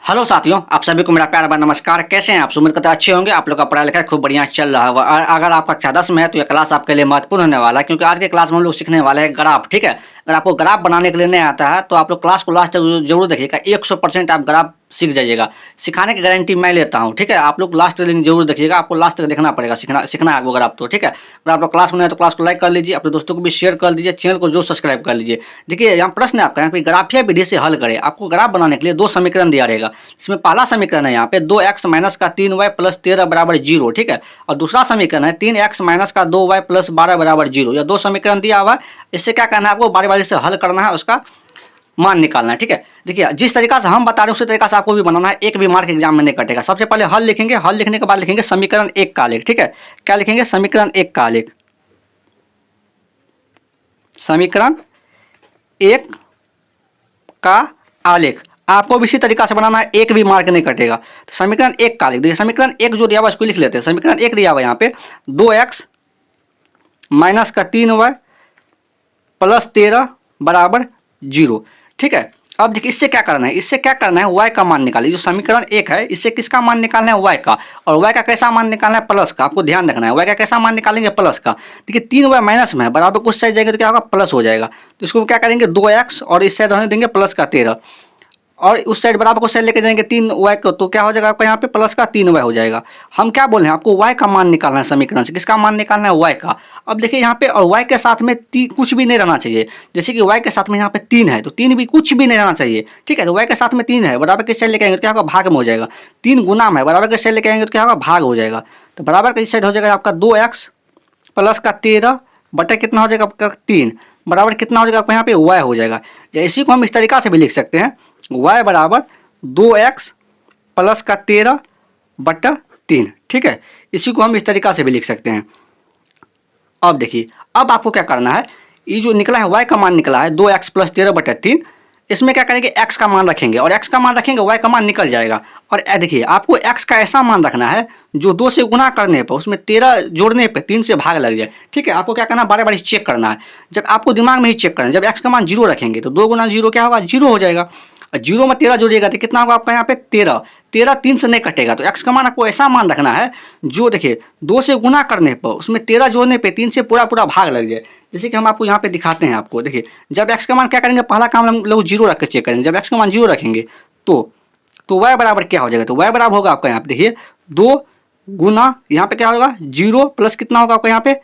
Hello साथियों, आप सभी को मेरा प्यार भरा नमस्कार। कैसे हैं आप? उम्मीद करते हैं अच्छे होंगे। आप लोग का पढ़ाई लिखाई खूब बढ़िया चल रहा होगा। और अगर आप कक्षा 10 में है तो यह क्लास आपके लिए महत्वपूर्ण होने वाला है, क्योंकि आज के क्लास में हम लोग सीखने वाले हैं ग्राफ। ठीक है, अगर आपको ग्राफ बनाने के लिए नहीं आता है तो आप लोग क्लास को लास्ट तक जरूर देखिएगा। 100% आप ग्राफ सीख जाइएगा। सिखाने की गारंटी मैं लेता हूँ। ठीक है, आप लोग लास्ट तक जरूर देखिएगा। आपको लास्ट तक देखना पड़ेगा, सीखना है वो ग्राफ तो। ठीक है, अगर आप लोग क्लास में नहीं है तो क्लास को लाइक कर लीजिए, अपने दोस्तों को भी शेयर कर दीजिए, चैनल को जरूर सब्सक्राइब कर लीजिए। देखिए, यहाँ प्रश्न है आपका, यहाँ पे ग्राफीय विधि से हल करें। आपको ग्राफ बनाने के लिए दो समीकरण दिया रहेगा। इसमें पहला समीकरण है यहाँ पे 2x माइनस का 3y प्लस 13 बराबर 0। ठीक है, और दूसरा समीकरण है 3x माइनस का 2y प्लस 12 बराबर 0। यह दो समीकरण दिया हुआ है। इससे क्या करना है, आपको बारी बारी से हल करना है, उसका मान निकालना है। ठीक है, देखिए जिस तरीका से हम बता रहे हैं उसी तरीका से आपको भी बनाना है। एक भी मार्क एग्जाम में नहीं कटेगा। सबसे पहले हल लिखेंगे, हल लिखने के बाद लिखेंगे समीकरण 1 का आलेख। ठीक है, क्या लिखेंगे? समीकरण 1 का आलेख। समीकरण 1 का आलेख आपको भी इसी तरीका से बनाना है, एक भी मार्क नहीं कटेगा। तो समीकरण 1 का आलेख देखिए, समीकरण 1 जो दिया हुआ इसको लिख लेते हैं। समीकरण 1 दिया हुआ यहाँ पे 2x माइनस का 3y प्लस 13 बराबर 0। ठीक है, अब देखिए इससे क्या करना है, इससे क्या करना है, y का मान निकालिए। जो समीकरण 1 है इससे किसका मान निकालना है? y का। और y का कैसा मान निकालना है? प्लस का। आपको ध्यान रखना है, y का कैसा मान निकालेंगे? प्लस का। देखिए 3y माइनस में है, बराबर कुछ साइड जाएंगे तो क्या होगा? प्लस हो जाएगा। तो इसको क्या करेंगे? 2x और इस साइड रहने देंगे प्लस का 13, और उस साइड बराबर को साइड लेके जाएंगे 3y को, तो क्या हो जाएगा आपका यहाँ पे? प्लस का 3y हो जाएगा। हम क्या बोल रहे हैं, आपको y का मान निकालना है समीकरण से। किसका मान निकालना है? y का। अब देखिए यहाँ पे, और y के साथ में कुछ भी नहीं रहना चाहिए। जैसे कि y के साथ में यहाँ पे 3 है तो 3 भी कुछ भी नहीं रहना चाहिए। ठीक है, तो y के साथ में 3 है, बराबर के साइड लेके आएंगे तो क्या होगा? भाग में हो जाएगा। 3 गुना में है, बराबर के साइड लेके आएंगे तो क्या होगा? भाग हो जाएगा। तो बराबर के साइड हो जाएगा आपका 2x प्लस का 13 बटा कितना हो जाएगा आपका? 3 बराबर कितना हो जाएगा आपका? यहाँ पे y हो जाएगा। या इसी को हम इस तरीका से भी लिख सकते हैं, y बराबर 2x प्लस का 13 बटा 3। ठीक है, इसी को हम इस तरीका से भी लिख सकते हैं। अब देखिए, अब आपको क्या करना है, ये जो निकला है y का मान निकला है 2x प्लस 13 बटा 3, इसमें क्या करेंगे? x का मान रखेंगे, और x का मान रखेंगे y का मान निकल जाएगा। और देखिए आपको x का ऐसा मान रखना है जो 2 से गुना करने पर, उसमें 13 जोड़ने पर 3 से भाग लग जाए। ठीक है, आपको क्या करना है? बार बार चेक करना है। जब आपको दिमाग में ही चेक करना है, जब x का मान 0 रखेंगे तो 2 गुना 0 क्या होगा? 0 हो जाएगा। और 0 में 13 जोड़िएगा तो कितना होगा आपका यहाँ पे? 13। 13 3 से नहीं कटेगा। तो x का मान आपको ऐसा मान रखना है जो देखिए 2 से गुना करने पर, उसमें 13 जोड़ने पे 3 से पूरा पूरा भाग लग जाए। जैसे कि हम आपको यहाँ पे दिखाते हैं। आपको देखिए, जब x का मान क्या करेंगे, पहला काम हम लोग 0 रख के चेक करेंगे। जब x का मान 0 रखेंगे तो y बराबर क्या हो जाएगा? तो y बराबर होगा आपका यहाँ पे देखिए 2 गुना यहाँ पे क्या होगा? 0 प्लस कितना होगा आपका यहाँ पे?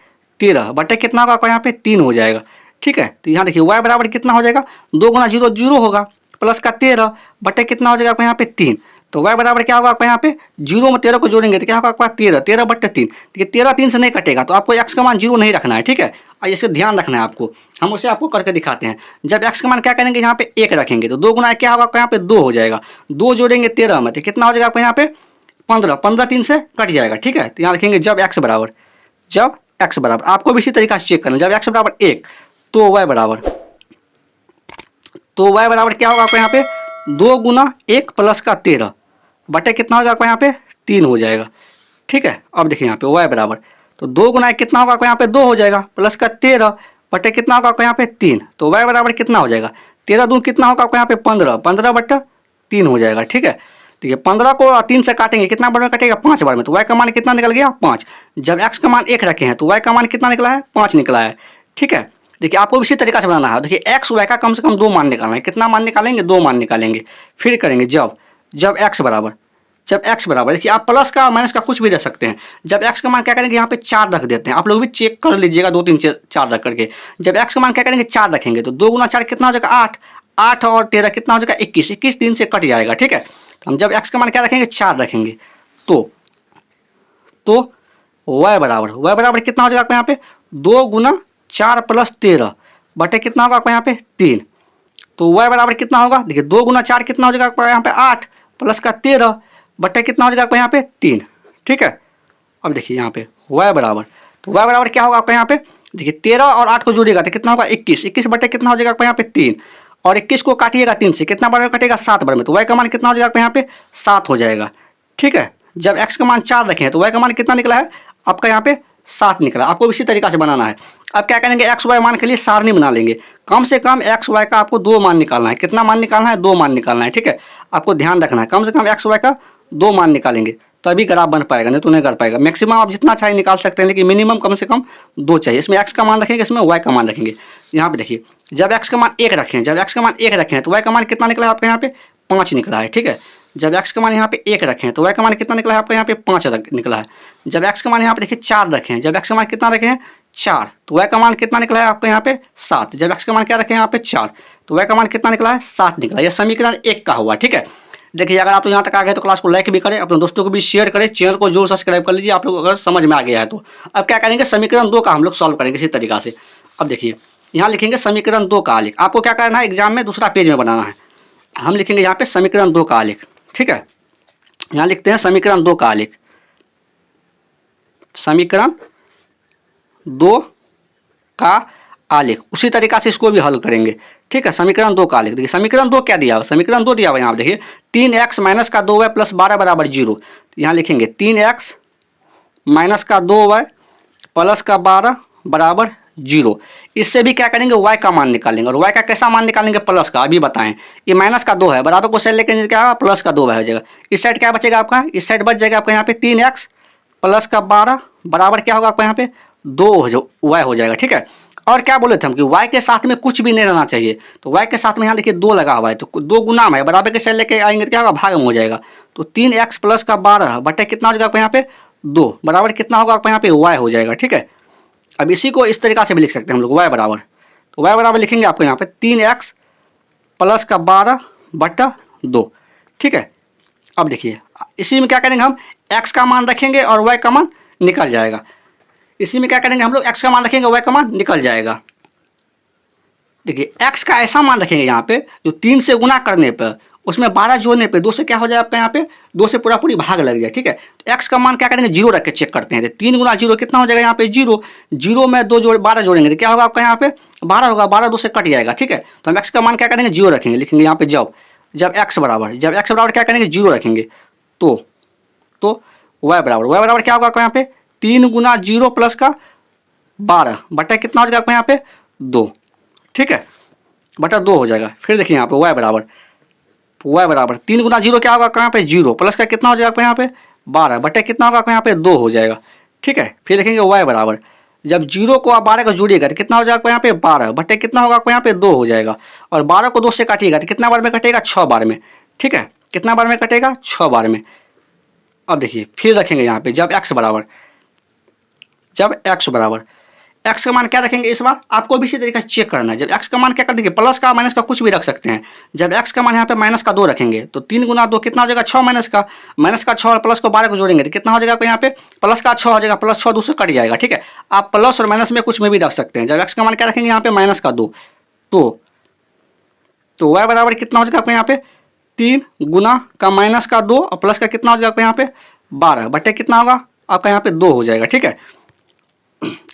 13 बटे कितना होगा आपका यहाँ पे? 3 हो जाएगा। ठीक है, तो यहाँ देखिए y बराबर कितना हो जाएगा? 2 गुना 0 0 होगा, प्लस का 13 बटे कितना हो जाएगा आपका यहाँ पे? 3। तो y बराबर क्या होगा आपका यहाँ पे? 0 में 13 को जोड़ेंगे तो क्या होगा आपका? 13। 13 बटे 3, देखिए 13 3 से नहीं कटेगा। तो आपको x का मान 0 नहीं रखना है। ठीक है, और इसका ध्यान रखना है आपको। हम उसे आपको करके दिखाते हैं। जब x का मान क्या करेंगे, यहाँ पे 1 रखेंगे तो 2 गुना क्या होगा आपका? यहाँ पे 2 हो जाएगा। 2 जोड़ेंगे 13 में तो कितना हो जाएगा आपका यहाँ पे? 15। 15 3 से कट जाएगा। ठीक है, तो यहाँ लिखेंगे जब x बराबर, आपको भी इसी तरीका से चेक करना। जब x बराबर 1 तो y बराबर क्या होगा आपको यहाँ पे? 2 गुना 1 प्लस का 13 बटे कितना होगा आपको यहाँ पे? 3 हो जाएगा। ठीक है, अब देखिए यहाँ पे y बराबर, तो 2 गुना 1 कितना होगा आपको यहाँ पे? 2 हो जाएगा, प्लस का 13 बटे कितना होगा आपको यहाँ पे? 3। तो y बराबर कितना हो जाएगा? 13 दून कितना होगा आपको यहाँ पे? 15। 15 बटा 3 हो जाएगा। ठीक है, तो ये 15 को 3 से काटेंगे, कितना बार में कटेगा? 5 बार में। तो y का मान कितना निकल गया? 5। जब x का मान 1 रखे हैं तो y का मान कितना निकला है? 5 निकला है। ठीक है, देखिए आपको इसी तरीका से बनाना है। देखिए x y का कम से कम 2 मान निकालना है। कितना मान निकालेंगे? 2 मान निकालेंगे। फिर करेंगे जब x बराबर, देखिए आप प्लस का माइनस का कुछ भी रख सकते हैं। जब x का मान क्या करेंगे, यहाँ पे 4 रख देते हैं। आप लोग भी चेक कर लीजिएगा 2 3 4 रख करके। जब x का मान क्या करेंगे? 4 रखेंगे तो 2 गुना 4 कितना हो जाएगा? 8। 8 और 13 कितना हो जाएगा? 21। 21 3 से कट जाएगा। ठीक है, तो हम जब x का मान क्या रखेंगे? 4 रखेंगे तो y बराबर कितना हो जाएगा आपको यहाँ पे? 2 गुना 4 प्लस 13 बटे कितना होगा आपको यहाँ पे? 3। तो y बराबर कितना होगा? देखिए 2 गुना 4 कितना हो जाएगा आपको यहाँ पे? 8 प्लस का 13 बटे कितना हो जाएगा आपको यहाँ पे? 3। ठीक है, अब देखिए यहाँ पे y बराबर, तो y बराबर क्या होगा आपको यहाँ पे? देखिए 13 और 8 को जोड़िएगा तो कितना होगा? 21। 21 बटे कितना हो जाएगा आपको यहाँ पे? 3। और 21 को काटिएगा 3 से, कितना बार में कटेगा? 7 बार में। तो y का मान कितना हो जाएगा आपको यहाँ पे? 7 हो जाएगा। ठीक है, जब x का मान 4 रखें तो y का मान कितना निकला है आपका यहाँ पे? 7 निकला। आपको इसी तरीका से बनाना है। अब क्या करेंगे, एक्स वाई मान के लिए सारणी बना लेंगे। कम से कम एक्स वाई का आपको 2 मान निकालना है। कितना मान निकालना है, 2 मान निकालना है, ठीक है। आपको ध्यान रखना है, कम से कम एक्स वाई का 2 मान निकालेंगे तभी ग्राफ बन पाएगा, नहीं तो नहीं कर पाएगा। मैक्सिमम आप जितना चाहिए निकाल सकते हैं, लेकिन मिनिमम कम से कम 2 चाहिए। इसमें एक्स का मान रखेंगे, इसमें वाई का मान रखेंगे। यहाँ पे देखिए, जब एक्स का मान 1 रखें, जब एक्स का मान 1 रखें तो वाई का मान कितना निकला है आपके यहाँ पे 5 निकला है, ठीक है। जब एक्स का मान यहाँ पे 1 रखें तो वाई का मान कितना निकला है आपका यहाँ पे 5 निकला है। जब एक्स का मान यहाँ पे देखिए 4 रखें, जब एक्स का मान कितना रखें 4, तो वाई का मान कितना निकला है आपके यहाँ पे 7। जब एक्स का मान क्या रखें यहाँ पे 4, तो वाई का मान कितना निकला है 7 निकला। यह समीकरण 1 का हुआ, ठीक है। देखिए, अगर आप यहाँ तक आ गए तो क्लास को लाइक भी करें, अपने दोस्तों को भी शेयर करें, चैनल को जरूर सब्सक्राइब कर लीजिए आप लोग अगर समझ में आ गया है तो। अब क्या करेंगे, समीकरण 2 का हम लोग सॉल्व करेंगे इसी तरीका से। अब देखिए, यहाँ लिखेंगे समीकरण 2 का आलेख। आपको क्या करना है, एग्जाम में दूसरा पेज में बनाना है। हम लिखेंगे यहाँ पे समीकरण 2 का आलेख, ठीक है। यहाँ लिखते हैं समीकरण 2 का आलेख, समीकरण 2 का आलेख। उसी तरीका से इसको भी हल करेंगे, ठीक है। समीकरण 2 का आलेख देखिए, समीकरण 2 क्या दिया हुआ, समीकरण 2 दिया हुआ यहाँ देखिए 3x माइनस का 2y प्लस 12 बराबर 0। यहाँ लिखेंगे 3x माइनस का 2y प्लस का 12 बराबर 0। इससे भी क्या करेंगे, y का मान निकालेंगे। और y का कैसा मान निकालेंगे, प्लस का। अभी बताएं, ये माइनस का 2 है, बराबर को साइड लेके क्या होगा, प्लस का 2 हो जाएगा। इस साइड क्या बचेगा आपका, इस साइड बच जाएगा आपका यहाँ पे 3x प्लस का 12 बराबर क्या होगा आपका यहाँ पे 2 y हो जाएगा, ठीक है। और क्या बोले थे हम कि y के साथ में कुछ भी नहीं रहना चाहिए, तो y के साथ में यहाँ देखिए 2 लगा हुआ है, तो 2 गुना में है, बराबर के साइड लेके आएंगे तो क्या होगा, भाग में हो जाएगा। तो 3x प्लस का 12 बटे कितना हो जाएगा आपको यहाँ पे 2 बराबर कितना होगा आपको यहाँ पे y हो जाएगा, ठीक है। अब इसी को इस तरीका से भी लिख सकते हैं हम लोग, y बराबर, तो y बराबर लिखेंगे आपको यहाँ पे 3x प्लस का 12 बटा 2, ठीक है। अब देखिए, इसी में क्या करेंगे हम, x का मान रखेंगे और y का मान निकल जाएगा। इसी में क्या करेंगे हम लोग, x का मान रखेंगे, y का मान निकल जाएगा। देखिए, x का ऐसा मान रखेंगे यहाँ पे जो 3 से गुना करने पर, उसमें 12 जोड़ने पे 2 से क्या हो जाए आपका यहाँ पे 2 से पूरा पूरी भाग लग जाए, ठीक है। तो x का मान क्या करेंगे, 0 रख के चेक करते हैं। 3 गुना 0 कितना हो जाएगा यहाँ पे 0, 0 में 2 जोड़ 12 जोड़ेंगे तो क्या होगा आपका यहाँ पे 12 होगा, 12 2 से कट जाएगा, ठीक है। तो हम x का मान क्या करेंगे 0 रखेंगे, लिखेंगे यहाँ पे जब x बराबर, जब x बराबर क्या करेंगे 0 रखेंगे तो y बराबर क्या होगा आपका यहाँ पे 3 गुना 0 प्लस का 12 बटा कितना हो जाएगा आपका यहाँ पे 2, ठीक है, बटा 2 हो जाएगा। फिर देखिए यहाँ पे y बराबर 3 गुना 0 क्या होगा यहाँ पे 0 प्लस का कितना हो जाएगा आपका यहाँ पे 12 बटे कितना होगा आपका यहाँ पे 2 हो जाएगा, ठीक है। फिर देखेंगे y बराबर, जब 0 को आप 12 को जोड़िएगा तो कितना हो जाएगा आपका यहाँ पे 12 बटे कितना होगा आपका यहाँ पे 2 हो जाएगा। और 12 को 2 से काटिएगा तो कितना बार में कटेगा 6 बार में, ठीक है। कितना बार में कटेगा 6 बार में। अब देखिए, फिर रखेंगे यहाँ पे जब x बराबर, x का मान क्या रखेंगे इस बार, आपको भी इसी तरीके से चेक करना है। जब x का मान क्या कर देंगे, प्लस का माइनस का कुछ भी रख सकते हैं। जब x का मान यहाँ पे माइनस का 2 रखेंगे तो 3 गुना 2 कितना हो जाएगा 6 माइनस का 6 और प्लस को 12 को जोड़ेंगे तो कितना हो जाएगा आपको यहाँ पे प्लस का 6 हो जाएगा, प्लस 6 2 से कट जाएगा, ठीक है। आप प्लस और माइनस में कुछ में भी रख सकते हैं। जब x का मान क्या रखेंगे यहाँ पे माइनस का 2, तो y बराबर कितना हो जाएगा आपको यहाँ पे 3 गुना का माइनस का 2 और प्लस का कितना हो जाएगा आपको यहाँ पे 12 बटे कितना होगा आपका यहाँ पे 2 हो जाएगा, ठीक है।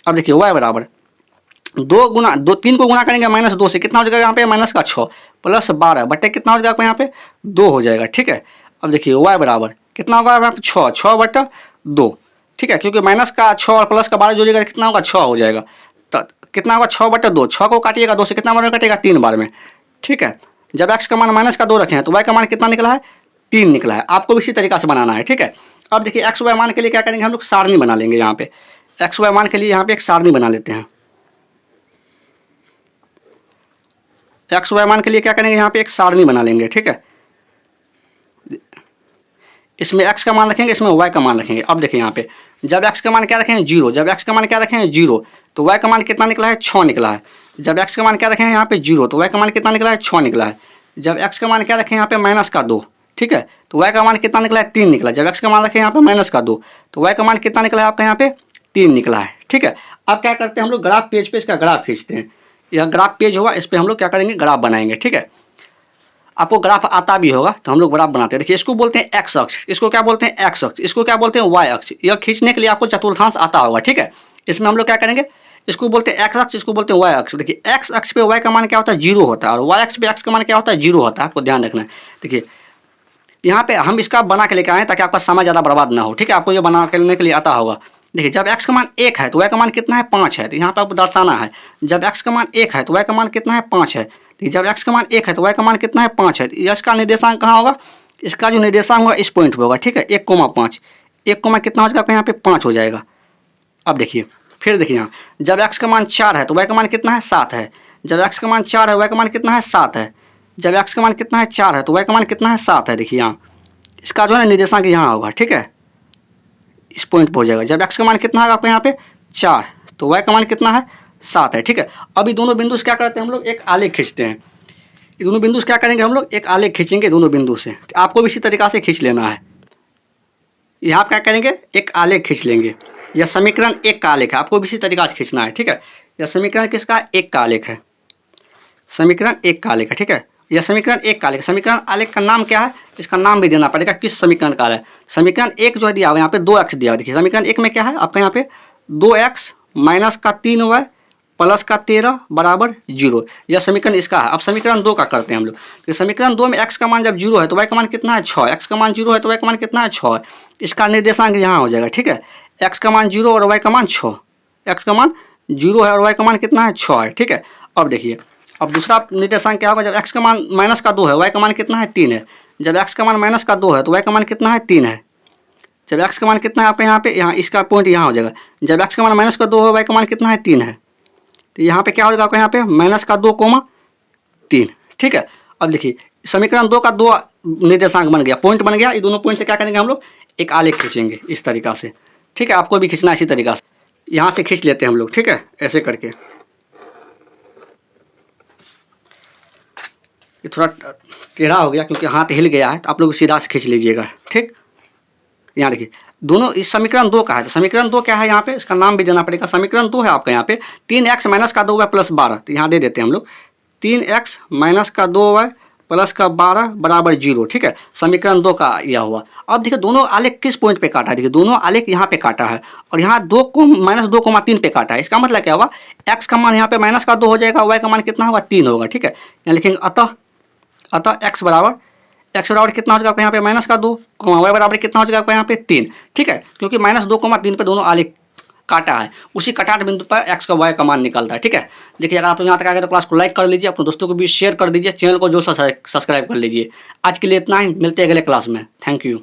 अब देखिए y बराबर 3 को गुना करेंगे माइनस 2 से कितना हो जाएगा यहाँ पे माइनस का 6 प्लस 12 बटे कितना हो जाएगा आपको यहाँ पे 2 हो जाएगा, ठीक है। अब देखिए y बराबर कितना होगा यहाँ पे 6 बटा 2, ठीक है, क्योंकि माइनस का 6 और प्लस का 12 जोड़िएगा कितना होगा 6 हो जाएगा। तो कितना होगा 6 बटा 2, 6 को काटिएगा 2 से कितना बार में कटेगा 3 बार में, ठीक है। जब x का मान माइनस का 2 रखे हैं तो y का मान कितना निकला है 3 निकला है। आपको भी इसी तरीका से बनाना है, ठीक है। अब देखिए x y मान के लिए क्या करेंगे हम लोग, सारणी बना लेंगे। यहाँ पे x y मान के लिए यहाँ पे एक सारणी बना लेते हैं। एक्स वाई मान के लिए क्या करेंगे, यहाँ पे एक सारणी बना लेंगे, ठीक है। इसमें x का मान रखेंगे, इसमें y का मान रखेंगे। अब देखिए यहाँ पे जब x का मान क्या रखेंगे 0, जब x का मान क्या रखेंगे 0 तो y का मान कितना निकला है 6 निकला है। जब x का मान क्या रखेंगे यहाँ पे 0 तो y का मान कितना निकला है 6 निकला है। जब x का मान क्या रखें यहाँ पे माइनस का 2, ठीक है, तो y का मान कितना निकला है 3 निकला। जब x का मान रखें यहाँ पे माइनस का 2 तो y का मान कितना निकला है आपका यहाँ पे 3 निकला है, ठीक है। अब क्या करते हैं हम लोग ग्राफ पेज पे इसका ग्राफ खींचते हैं। यह ग्राफ पेज होगा, इस पर हम लोग क्या करेंगे ग्राफ बनाएंगे, ठीक है। आपको ग्राफ आता भी होगा तो हम लोग ग्राफ बनाते हैं। देखिए इसको बोलते हैं एक्स अक्ष, इसको क्या बोलते हैं एक्स अक्ष, इसको क्या बोलते हैं वाई अक्ष। यह खींचने के लिए आपको चतुर्थांश आता होगा, ठीक है। इसमें हम लोग क्या करेंगे, इसको बोलते हैं एक्स अक्ष, इसको बोलते हैं वाई अक्ष। देखिए एक्स अक्ष पे वाई का मान क्या होता है 0 होता है और वाई अक्ष पे एक्स का मान क्या होता है 0 होता है। आपको ध्यान रखना है। देखिए यहाँ पे हम इसका बना के लेके आए ताकि आपका समय ज़्यादा बर्बाद ना हो, ठीक है। आपको ये बना के लेने के लिए आता होगा। देखिए जब x का मान 1 है तो y का मान कितना है 5 है, तो यहाँ पर आपको दर्शाना है जब x का मान 1 है तो y का मान कितना है 5 है। तो जब x का मान 1 है तो y का मान कितना है 5 है। तो इसका निर्देशांक कहाँ होगा, इसका जो निर्देशांक होगा इस पॉइंट पर होगा, ठीक है 1,5 1 कितना हो जाएगा यहाँ पे 5 हो जाएगा। अब देखिए फिर देखिए यहाँ जब x का मान 4 है तो y का मान कितना है 7 है। जब x का मान 4 है y का मान कितना है 7 है। जब x का मान कितना है 4 है तो y का मान कितना है 7 है। देखिए यहाँ इसका जो है निर्देशांक यहाँ होगा, ठीक है इस पॉइंट पर हो जाएगा। जब x का मान कितना है आपको यहाँ पे 4 तो y का मान कितना है 7 है, ठीक है। अब ये दोनों बिंदु से क्या करते हैं हम लोग एक आलेख खींचते हैं। ये दोनों बिंदु से क्या करेंगे हम लोग एक आलेख खींचेंगे दोनों बिंदु से, आपको भी इसी तरीका से खींच लेना है। यहाँ क्या करेंगे एक आलेख खींच लेंगे, यह समीकरण 1 का आलेख है, आपको भी इसी तरीका से खींचना है, ठीक है। यह समीकरण किसका 1 का आलेख है, समीकरण 1 का आलेख है, ठीक है। यह समीकरण 1 का आलेख, समीकरण आलेख का नाम क्या है, इसका नाम भी देना पड़ेगा किस समीकरण का है। समीकरण 1 जो है दिया हुआ यहाँ पे 2x दिया हुआ, देखिए समीकरण 1 में क्या है आपका यहाँ पे 2x माइनस का 3y प्लस का 13 बराबर 0, यह समीकरण इसका है। अब समीकरण 2 का करते हैं हम लोग। तो समीकरण 2 में x का मान जब 0 है तो y का मान कितना है 6, x का मान 0 है तो y का मान कितना है 6, इसका निर्देशांक यहाँ हो जाएगा, ठीक है। x का मान 0 और y का मान 6, x का मान 0 है और y का मान कितना है 6 है, ठीक है। अब देखिए अब दूसरा निर्देशांक क्या होगा, जब x का मान माइनस का 2 है y का मान कितना है 3 है। जब x का मान माइनस का 2 है तो y का मान कितना है 3 है। जब x का मान कितना है आपका यहाँ पे यहाँ इसका पॉइंट यहाँ हो जाएगा, जब x का मान माइनस का 2 है y का मान कितना है 3 है। तो यहाँ पे क्या हो जाएगा आपका यहाँ पे माइनस का 2,3, ठीक है। अब देखिए समीकरण 2 का 2 निर्देशांक बन गया, पॉइंट बन गया। ये दोनों पॉइंट से क्या करेंगे हम लोग एक आलेख खींचेंगे इस तरीका से, ठीक है। आपको भी खींचना इसी तरीका से, यहाँ से खींच लेते हैं हम लोग, ठीक है ऐसे करके। ये थोड़ा टेढ़ा हो गया क्योंकि हाथ हिल गया है, तो आप लोग सीधा से खींच लीजिएगा, ठीक। यहाँ देखिए दोनों इस समीकरण 2 का है, तो समीकरण 2 क्या है यहाँ पे इसका नाम भी देना पड़ेगा। समीकरण 2 है आपका यहाँ पे 3x माइनस का 2y प्लस 12, तो यहाँ दे देते हैं हम लोग 3x माइनस का 2y प्लस का 12 बराबर 0, ठीक है। समीकरण 2 का यह हुआ। अब देखिए दोनों आलेख किस पॉइंट पे काटा है, देखिए दोनों आलेख यहाँ पे काटा है और यहाँ 2 को माइनस 2,3 पे काटा है। इसका मतलब क्या हुआ x का मान यहाँ पे माइनस का 2 हो जाएगा, y का मान कितना होगा 3 होगा, ठीक है। यहाँ लिखेंगे अतः x बराबर कितना हो जाएगा यहाँ पे माइनस का 2, y बराबर कितना हो जाएगा यहाँ पे 3, ठीक है। क्योंकि माइनस 2,3 पे दोनों आलेख काटा है, उसी कटाट बिंदु पर x का y का मान निकलता है, ठीक है। देखिए अगर आप यहाँ तक आ गए तो क्लास को लाइक कर लीजिए, अपने दोस्तों को भी शेयर कर दीजिए, चैनल को जो सब्सक्राइब कर लीजिए। आज के लिए इतना ही, मिलते हैं अगले क्लास में। Thank you.